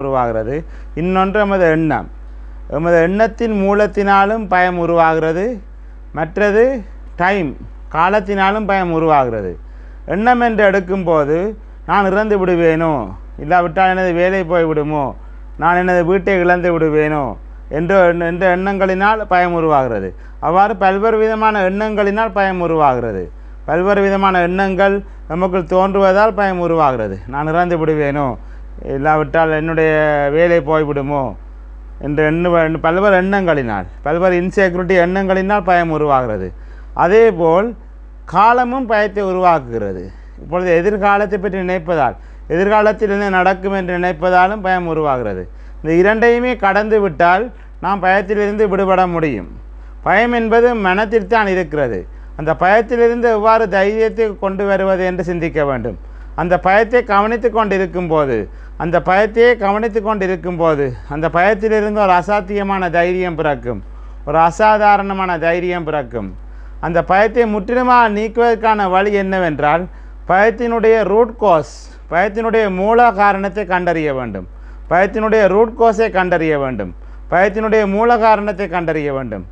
உருவாகிறது. இன்னொன்று எமது எண்ணம். எமது எண்ணத்தின் மூலத்தினாலும் பயம் உருவாகிறது. மற்றது டைம், காலத்தினாலும் பயம் உருவாகிறது. எண்ணம் என்று எடுக்கும்போது நான் இறந்து விடுவேனோ, இல்லாவிட்டால் எனது வேலை போய்விடுமோ, நான் எனது வீட்டை இழந்து விடுவேனோ என்ற எண்ணங்களினால் பயம் உருவாகிறது. அவ்வாறு பல்வேறு விதமான எண்ணங்களினால் பயம் உருவாகிறது. பல்வேறு விதமான எண்ணங்கள் நமக்குள் தோன்றுவதால் பயம் உருவாகிறது. நான் இறந்து விடுவேனோ, இல்லாவிட்டால் என்னுடைய வேலை போய்விடுமோ என்ற பல்வேறு எண்ணங்களினால், பல்வேறு இன்செக்யூரிட்டி எண்ணங்களினால் பயம் உருவாகிறது. அதேபோல் காலமும் பயத்தை உருவாக்குகிறது. இப்பொழுது எதிர்காலத்தை பற்றி நினைப்பதால், எதிர்காலத்தில் என்ன நடக்கும் என்று நினைப்பதாலும் பயம் உருவாகிறது. இந்த இரண்டையுமே கடந்து விட்டால் நாம் பயத்திலிருந்து விடுபட முடியும். பயம் என்பது மனத்தில் தான் இருக்கிறது. அந்த பயத்திலிருந்து எவ்வாறு தைரியத்தை கொண்டு வருவது என்று சிந்திக்க வேண்டும். அந்த பயத்தை கவனித்து கொண்டிருக்கும்போது, அந்த பயத்தையே கவனித்து கொண்டிருக்கும்போது அந்த பயத்திலிருந்து ஒரு அசாத்தியமான தைரியம் பிறக்கும், ஒரு அசாதாரணமான தைரியம் பிறக்கும். அந்த பயத்தை முற்றிலுமாக நீக்குவதற்கான வழி என்னவென்றால், பயத்தினுடைய ரூட் கோஸ், பயத்தினுடைய மூல காரணத்தை கண்டறிய வேண்டும். பயத்தினுடைய ரூட் கோஸை கண்டறிய வேண்டும். பயத்தினுடைய மூல காரணத்தை கண்டறிய வேண்டும்.